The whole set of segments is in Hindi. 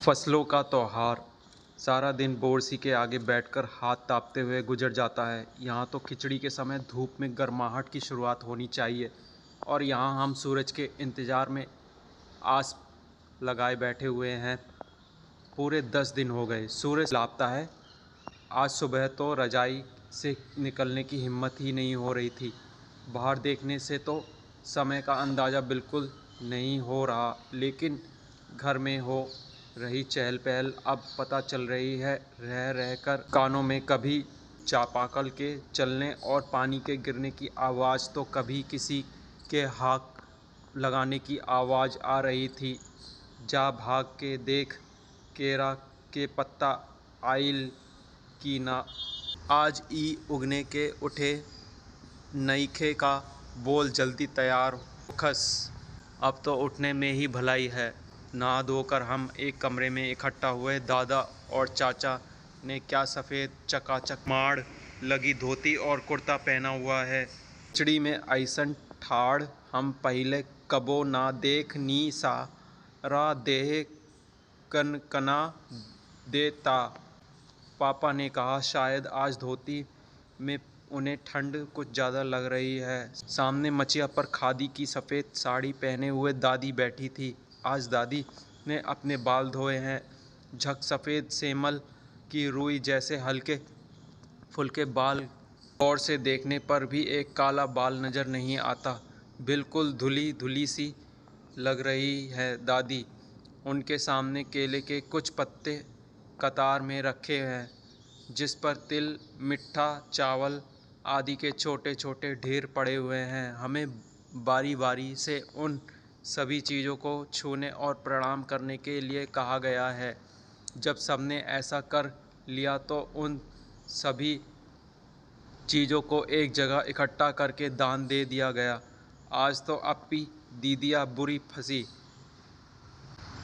फसलों का त्योहार सारा दिन बोरसी के आगे बैठकर हाथ तापते हुए गुजर जाता है। यहाँ तो खिचड़ी के समय धूप में गर्माहट की शुरुआत होनी चाहिए और यहाँ हम सूरज के इंतज़ार में आस लगाए बैठे हुए हैं। पूरे 10 दिन हो गए, सूरज लापता है। आज सुबह तो रजाई से निकलने की हिम्मत ही नहीं हो रही थी। बाहर देखने से तो समय का अंदाज़ा बिल्कुल नहीं हो रहा, लेकिन घर में हो रही चहल पहल अब पता चल रही है। रह रहकर कानों में कभी चापाकल के चलने और पानी के गिरने की आवाज़ तो कभी किसी के हाथ लगाने की आवाज़ आ रही थी। जा भाग के देख, केरा के पत्ता आइल की ना। आज ई उगने के उठे नईखे का बोल, जल्दी तैयार हो खस। अब तो उठने में ही भलाई है। नहा धोकर हम एक कमरे में इकट्ठा हुए। दादा और चाचा ने क्या सफ़ेद चकाचक माड़ लगी धोती और कुर्ता पहना हुआ है। खिचड़ी में ऐसन ठाड़ हम पहले कबो ना देख नी। सारा देह कनकना देता। पापा ने कहा शायद आज धोती में उन्हें ठंड कुछ ज़्यादा लग रही है। सामने मचिया पर खादी की सफ़ेद साड़ी पहने हुए दादी बैठी थी। आज दादी ने अपने बाल धोए हैं। झक सफ़ेद सेमल की रुई जैसे हल्के फुल्के बाल। गौर से देखने पर भी एक काला बाल नज़र नहीं आता। बिल्कुल धुली धुली सी लग रही है दादी। उनके सामने केले के कुछ पत्ते कतार में रखे हैं, जिस पर तिल, मिठा चावल आदि के छोटे छोटे ढेर पड़े हुए हैं। हमें बारी बारी से उन सभी चीज़ों को छूने और प्रणाम करने के लिए कहा गया है। जब सबने ऐसा कर लिया तो उन सभी चीज़ों को एक जगह इकट्ठा करके दान दे दिया गया। आज तो अप्पी दीदियाँ बुरी फंसी।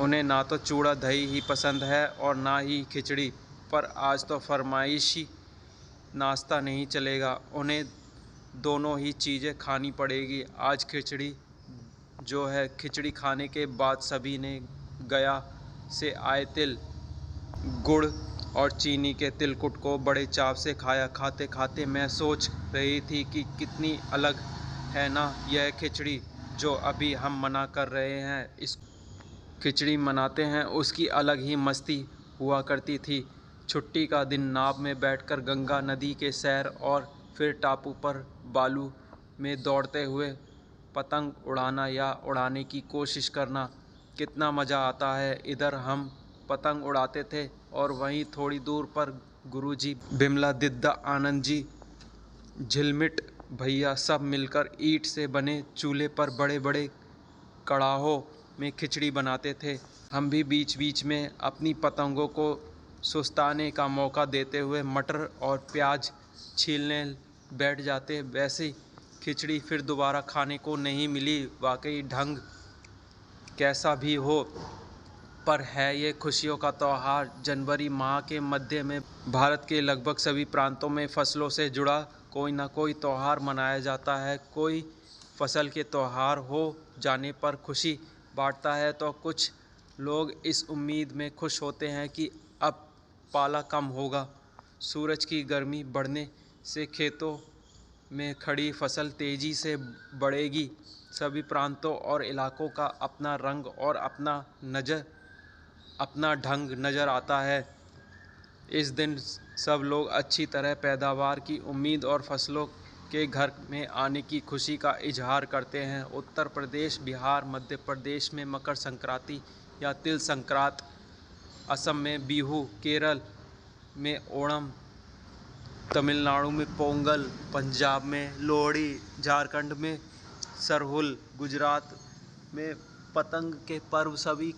उन्हें ना तो चूड़ा दही ही पसंद है और ना ही खिचड़ी, पर आज तो फरमाइशी नाश्ता नहीं चलेगा। उन्हें दोनों ही चीज़ें खानी पड़ेगी। आज खिचड़ी जो है। खिचड़ी खाने के बाद सभी ने गया से आए तिल, गुड़ और चीनी के तिलकुट को बड़े चाव से खाया। खाते खाते मैं सोच रही थी कि कितनी अलग है ना यह खिचड़ी जो अभी हम मना कर रहे हैं। इस खिचड़ी मनाते हैं उसकी अलग ही मस्ती हुआ करती थी। छुट्टी का दिन नाव में बैठकर गंगा नदी के सैर और फिर टापू पर बालू में दौड़ते हुए पतंग उड़ाना या उड़ाने की कोशिश करना, कितना मज़ा आता है। इधर हम पतंग उड़ाते थे और वहीं थोड़ी दूर पर गुरुजी, बिमला दिद्दा, आनंद जी, झिलमिट भैया सब मिलकर ईंट से बने चूल्हे पर बड़े बड़े कड़ाहों में खिचड़ी बनाते थे। हम भी बीच बीच में अपनी पतंगों को सुस्ताने का मौका देते हुए मटर और प्याज छीलने बैठ जाते। वैसे खिचड़ी फिर दोबारा खाने को नहीं मिली। वाकई ढंग कैसा भी हो, पर है ये खुशियों का त्यौहार। जनवरी माह के मध्य में भारत के लगभग सभी प्रांतों में फसलों से जुड़ा कोई ना कोई त्यौहार मनाया जाता है। कोई फसल के त्यौहार हो जाने पर खुशी बांटता है तो कुछ लोग इस उम्मीद में खुश होते हैं कि अब पाला कम होगा, सूरज की गर्मी बढ़ने से खेतों में खड़ी फसल तेज़ी से बढ़ेगी। सभी प्रांतों और इलाकों का अपना रंग और अपना ढंग नज़र आता है। इस दिन सब लोग अच्छी तरह पैदावार की उम्मीद और फसलों के घर में आने की खुशी का इजहार करते हैं। उत्तर प्रदेश, बिहार, मध्य प्रदेश में मकर संक्रांति या तिल संक्रांत, असम में बिहू, केरल में ओणम, तमिलनाडु में पोंगल, पंजाब में लोहड़ी, झारखंड में सरहुल, गुजरात में पतंग के पर्व। सभी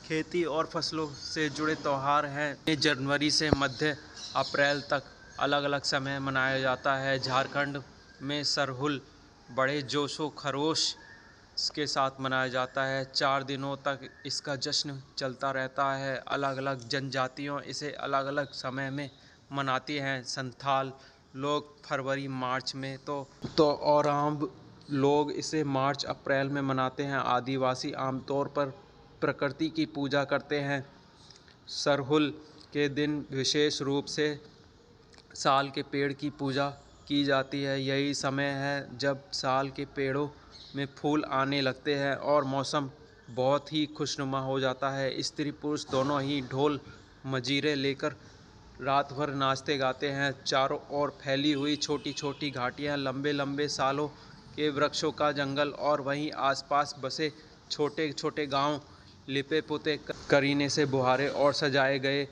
खेती और फसलों से जुड़े त्यौहार हैं। ये जनवरी से मध्य अप्रैल तक अलग अलग समय मनाया जाता है। झारखंड में सरहुल बड़े जोशो खरोश के साथ मनाया जाता है। 4 दिनों तक इसका जश्न चलता रहता है। अलग अलग जनजातियों इसे अलग अलग समय में मनाती हैं। संथाल लोग फरवरी मार्च में तो औरांब लोग इसे मार्च अप्रैल में मनाते हैं। आदिवासी आमतौर पर प्रकृति की पूजा करते हैं। सरहुल के दिन विशेष रूप से साल के पेड़ की पूजा की जाती है। यही समय है जब साल के पेड़ों में फूल आने लगते हैं और मौसम बहुत ही खुशनुमा हो जाता है। स्त्री पुरुष दोनों ही ढोल मंजीरे लेकर रात भर नाचते गाते हैं। चारों ओर फैली हुई छोटी छोटी घाटियाँ, लंबे लंबे सालों के वृक्षों का जंगल और वहीं आसपास बसे छोटे छोटे गांव लिपे पुते करीने से बुहारे और सजाए गए।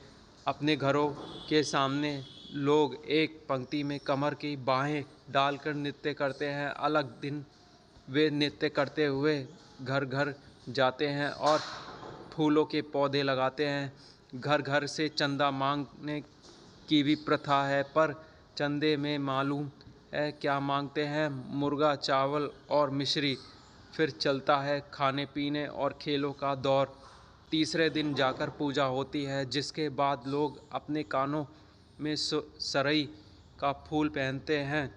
अपने घरों के सामने लोग एक पंक्ति में कमर की बाहें डालकर नृत्य करते हैं। अलग दिन वे नृत्य करते हुए घर घर जाते हैं और फूलों के पौधे लगाते हैं। घर घर से चंदा मांगने की भी प्रथा है, पर चंदे में मालूम है क्या मांगते हैं? मुर्गा, चावल और मिश्री। फिर चलता है खाने पीने और खेलों का दौर। तीसरे दिन जाकर पूजा होती है, जिसके बाद लोग अपने कानों में सरई का फूल पहनते हैं।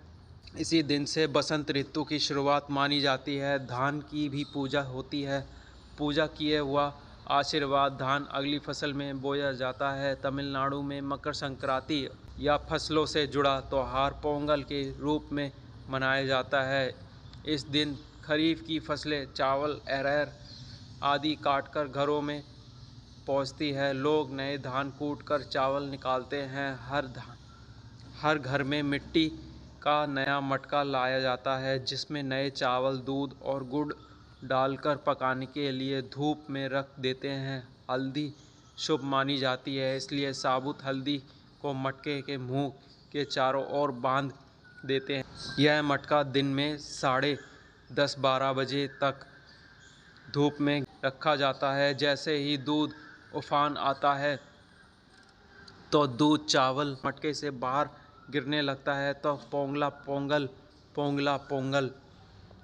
इसी दिन से बसंत ऋतु की शुरुआत मानी जाती है। धान की भी पूजा होती है। पूजा किए हुआ आशीर्वाद धान अगली फसल में बोया जाता है। तमिलनाडु में मकर संक्रांति या फसलों से जुड़ा त्यौहार पोंगल के रूप में मनाया जाता है। इस दिन खरीफ की फसलें चावल, अरहर आदि काटकर घरों में पहुंचती है। लोग नए धान कूटकर चावल निकालते हैं। हर घर में मिट्टी का नया मटका लाया जाता है, जिसमें नए चावल, दूध और गुड़ डालकर पकाने के लिए धूप में रख देते हैं। हल्दी शुभ मानी जाती है, इसलिए साबुत हल्दी को मटके के मुंह के चारों ओर बांध देते हैं। यह मटका दिन में 10:30-12 बजे तक धूप में रखा जाता है। जैसे ही दूध उफान आता है तो दूध चावल मटके से बाहर गिरने लगता है, तो पोंगला पोंगल, पोंगला पोंगल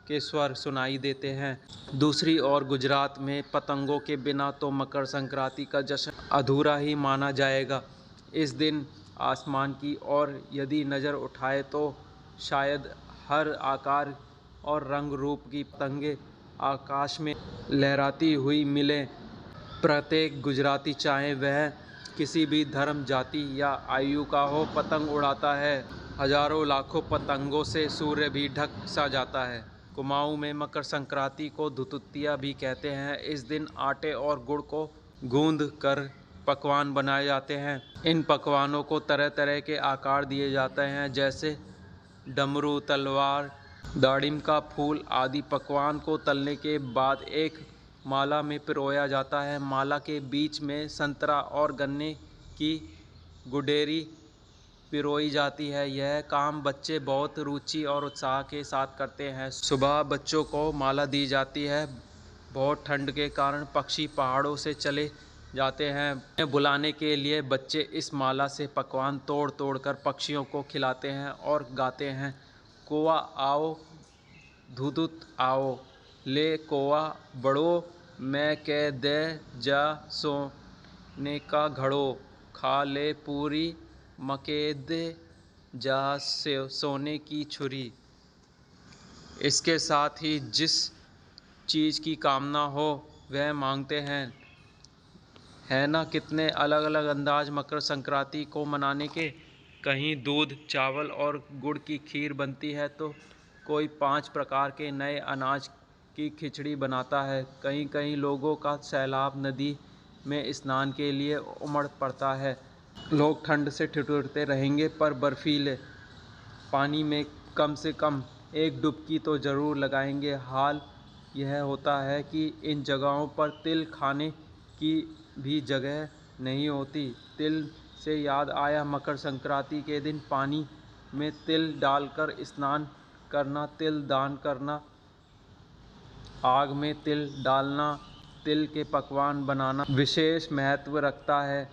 के स्वर सुनाई देते हैं। दूसरी ओर गुजरात में पतंगों के बिना तो मकर संक्रांति का जश्न अधूरा ही माना जाएगा। इस दिन आसमान की ओर यदि नज़र उठाए तो शायद हर आकार और रंग रूप की पतंगें आकाश में लहराती हुई मिलें। प्रत्येक गुजराती, चाहे वह किसी भी धर्म, जाति या आयु का हो, पतंग उड़ाता है। हजारों लाखों पतंगों से सूर्य भी ढक सा जाता है। कुमाऊं में मकर संक्रांति को धुतुतिया भी कहते हैं। इस दिन आटे और गुड़ को गूंद कर पकवान बनाए जाते हैं। इन पकवानों को तरह तरह के आकार दिए जाते हैं, जैसे डमरू, तलवार, दाड़िम का फूल आदि। पकवान को तलने के बाद एक माला में पिरोया जाता है। माला के बीच में संतरा और गन्ने की गुडेरी पिरोई जाती है। यह काम बच्चे बहुत रुचि और उत्साह के साथ करते हैं। सुबह बच्चों को माला दी जाती है। बहुत ठंड के कारण पक्षी पहाड़ों से चले जाते हैं। उन्हें बुलाने के लिए बच्चे इस माला से पकवान तोड़ तोड़ कर पक्षियों को खिलाते हैं और गाते हैं, कौआ आओ धुदुत आओ, ले कौआ बड़ो, मैं कह दे जा सोने का घड़ो, खा ले पूरी मकेदे जा सोने की छुरी। इसके साथ ही जिस चीज़ की कामना हो वह मांगते हैं। है ना कितने अलग अलग अंदाज मकर संक्रांति को मनाने के। कहीं दूध, चावल और गुड़ की खीर बनती है तो कोई 5 प्रकार के नए अनाज की खिचड़ी बनाता है। कहीं कहीं लोगों का सैलाब नदी में स्नान के लिए उमड़ पड़ता है। लोग ठंड से ठिठुरते रहेंगे, पर बर्फीले पानी में कम से कम एक डुबकी तो ज़रूर लगाएंगे। हाल यह होता है कि इन जगहों पर तिल खाने की भी जगह नहीं होती। तिल से याद आया, मकर संक्रांति के दिन पानी में तिल डालकर स्नान करना, तिल दान करना, आग में तिल डालना, तिल के पकवान बनाना विशेष महत्व रखता है।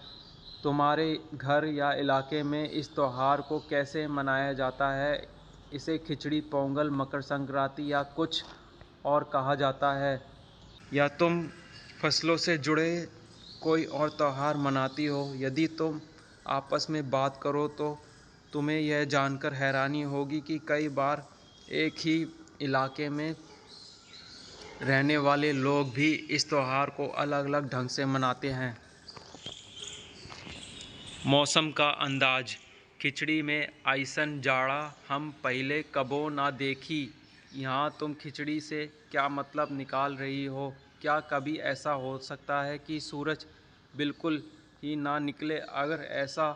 तुम्हारे घर या इलाके में इस त्यौहार को कैसे मनाया जाता है? इसे खिचड़ी पोंगल, मकर संक्रांति या कुछ और कहा जाता है? या तुम फसलों से जुड़े कोई और त्यौहार मनाती हो? यदि तुम आपस में बात करो तो तुम्हें यह जानकर हैरानी होगी कि कई बार एक ही इलाके में रहने वाले लोग भी इस त्यौहार को अलग अलग ढंग से मनाते हैं। मौसम का अंदाज। खिचड़ी में आइसन जाड़ा हम पहले कबो ना देखी। यहाँ तुम खिचड़ी से क्या मतलब निकाल रही हो? क्या कभी ऐसा हो सकता है कि सूरज बिल्कुल ही ना निकले? अगर ऐसा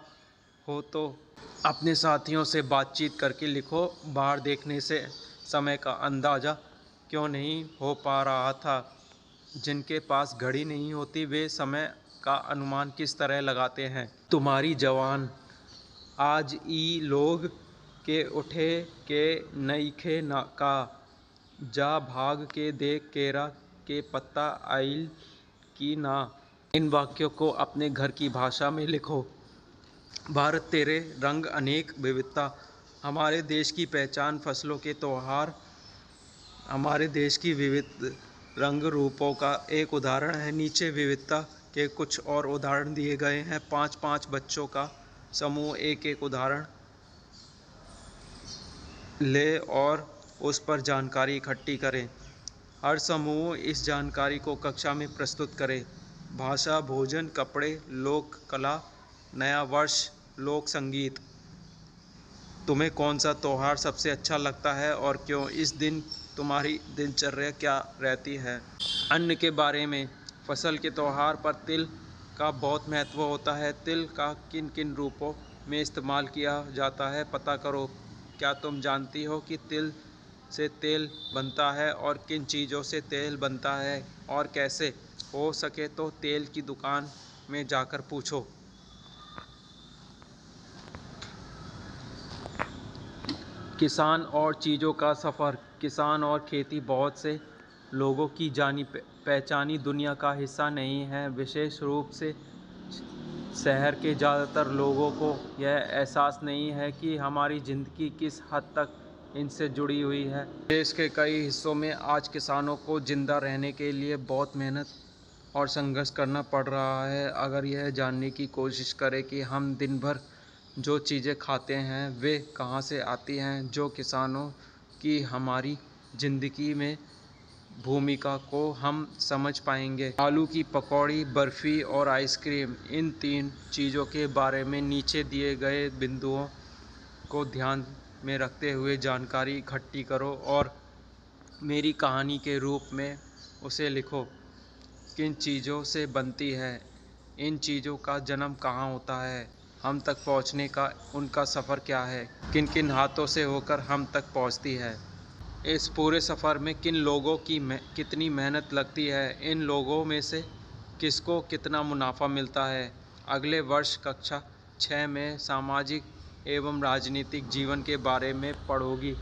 हो तो अपने साथियों से बातचीत करके लिखो। बाहर देखने से समय का अंदाज़ा क्यों नहीं हो पा रहा था? जिनके पास घड़ी नहीं होती वे समय का अनुमान किस तरह लगाते हैं? तुम्हारी जवान आज ई लोग के उठे के नईखे ना का, जा भाग के देख केरा के पत्ता आइल की ना। इन वाक्यों को अपने घर की भाषा में लिखो। भारत तेरे रंग अनेक विविधता। हमारे देश की पहचान फसलों के त्योहार हमारे देश की विविध रंग रूपों का एक उदाहरण है। नीचे विविधता के कुछ और उदाहरण दिए गए हैं। 5-5 बच्चों का समूह एक एक उदाहरण ले और उस पर जानकारी इकट्ठी करें। हर समूह इस जानकारी को कक्षा में प्रस्तुत करे। भाषा, भोजन, कपड़े, लोक कला, नया वर्ष, लोक संगीत। तुम्हें कौन सा त्योहार सबसे अच्छा लगता है और क्यों? इस दिन तुम्हारी दिनचर्या क्या रहती है? अन्न के बारे में। फसल के त्योहार पर तिल का बहुत महत्व होता है। तिल का किन किन रूपों में इस्तेमाल किया जाता है पता करो। क्या तुम जानती हो कि तिल से तेल बनता है और किन चीज़ों से तेल बनता है और कैसे? हो सके तो तेल की दुकान में जाकर पूछो। किसान और चीज़ों का सफ़र। किसान और खेती बहुत से लोगों की जानी पहचानी दुनिया का हिस्सा नहीं है। विशेष रूप से शहर के ज़्यादातर लोगों को यह एहसास नहीं है कि हमारी ज़िंदगी किस हद तक इनसे जुड़ी हुई है। देश के कई हिस्सों में आज किसानों को जिंदा रहने के लिए बहुत मेहनत और संघर्ष करना पड़ रहा है। अगर यह जानने की कोशिश करें कि हम दिन भर जो चीज़ें खाते हैं वे कहाँ से आती हैं, जो किसानों की हमारी ज़िंदगी में भूमिका को हम समझ पाएंगे। आलू की पकौड़ी, बर्फ़ी और आइसक्रीम, इन 3 चीज़ों के बारे में नीचे दिए गए बिंदुओं को ध्यान में रखते हुए जानकारी इकट्ठी करो और मेरी कहानी के रूप में उसे लिखो। किन चीज़ों से बनती है? इन चीज़ों का जन्म कहाँ होता है? हम तक पहुँचने का उनका सफ़र क्या है? किन किन हाथों से होकर हम तक पहुँचती है? इस पूरे सफ़र में किन लोगों की कितनी मेहनत लगती है? इन लोगों में से किसको कितना मुनाफा मिलता है? अगले वर्ष कक्षा 6 में सामाजिक एवं राजनीतिक जीवन के बारे में पढ़ोगी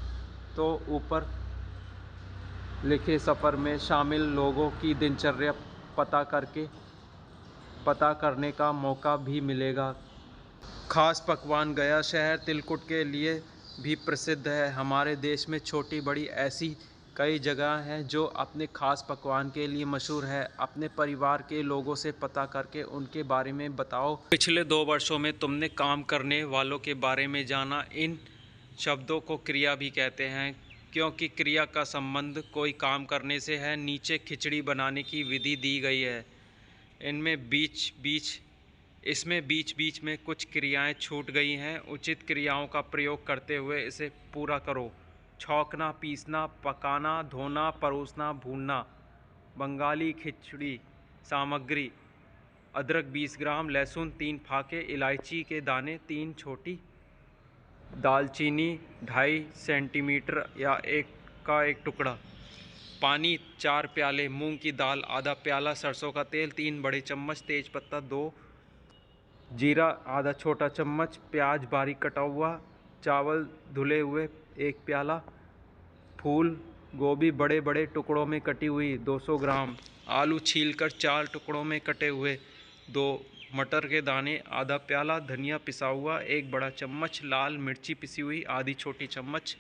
तो ऊपर लिखे सफ़र में शामिल लोगों की दिनचर्या पता करने का मौका भी मिलेगा। खास पकवान। गया शहर तिलकुट के लिए भी प्रसिद्ध है। हमारे देश में छोटी बड़ी ऐसी कई जगह हैं जो अपने खास पकवान के लिए मशहूर है। अपने परिवार के लोगों से पता करके उनके बारे में बताओ। पिछले 2 वर्षों में तुमने काम करने वालों के बारे में जाना। इन शब्दों को क्रिया भी कहते हैं क्योंकि क्रिया का संबंध कोई काम करने से है। नीचे खिचड़ी बनाने की विधि दी गई है। इसमें बीच बीच में कुछ क्रियाएं छूट गई हैं। उचित क्रियाओं का प्रयोग करते हुए इसे पूरा करो। छौंकना, पीसना, पकाना, धोना, परोसना, भूनना। बंगाली खिचड़ी सामग्री: अदरक 20 ग्राम, लहसुन 3 फाके, इलायची के दाने 3 छोटी, दालचीनी 2.5 सेंटीमीटर या 1 टुकड़ा, पानी 4 प्याले, मूंग की दाल आधा प्याला, सरसों का तेल 3 बड़े चम्मच, तेज़पत्ता 2, जीरा आधा छोटा चम्मच, प्याज बारीक कटा हुआ, चावल धुले हुए 1 प्याला, फूल गोभी बड़े बड़े टुकड़ों में कटी हुई 200 ग्राम, आलू छीलकर 4 टुकड़ों में कटे हुए 2, मटर के दाने आधा प्याला, धनिया पिसा हुआ 1 बड़ा चम्मच, लाल मिर्ची पिसी हुई आधी छोटी चम्मच,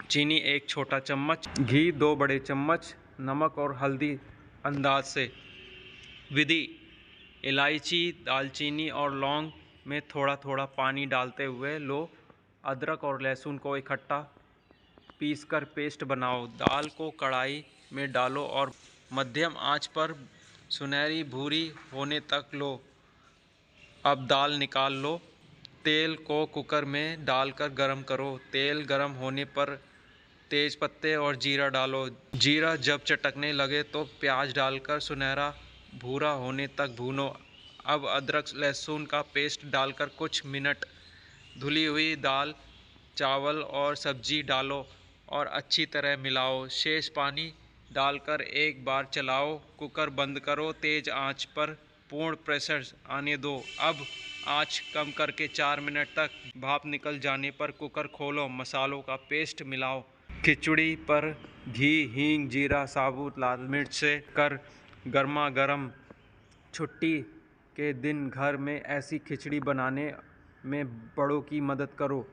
चीनी 1 छोटा चम्मच, घी 2 बड़े चम्मच, नमक और हल्दी अंदाज से। विधि: इलायची, दालचीनी और लौंग में थोड़ा थोड़ा पानी डालते हुए लो। अदरक और लहसुन को इकट्ठा पीसकर पेस्ट बनाओ। दाल को कढ़ाई में डालो और मध्यम आंच पर सुनहरी भूरी होने तक लो। अब दाल निकाल लो। तेल को कुकर में डालकर गरम करो। तेल गरम होने पर तेज पत्ते और जीरा डालो। जीरा जब चटकने लगे तो प्याज डालकर सुनहरा भूरा होने तक भूनो। अब अदरक लहसुन का पेस्ट डालकर कुछ मिनट धुली हुई दाल, चावल और सब्जी डालो और अच्छी तरह मिलाओ। शेष पानी डालकर एक बार चलाओ। कुकर बंद करो। तेज आंच पर पूर्ण प्रेशर आने दो। अब आंच कम करके 4 मिनट तक भाप निकल जाने पर कुकर खोलो। मसालों का पेस्ट मिलाओ। खिचड़ी पर घी, हींग, जीरा, साबुत लाल मिर्च से कर गर्मा गर्म। छुट्टी के दिन घर में ऐसी खिचड़ी बनाने में बड़ों की मदद करो।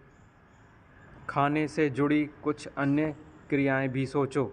खाने से जुड़ी कुछ अन्य क्रियाएं भी सोचो।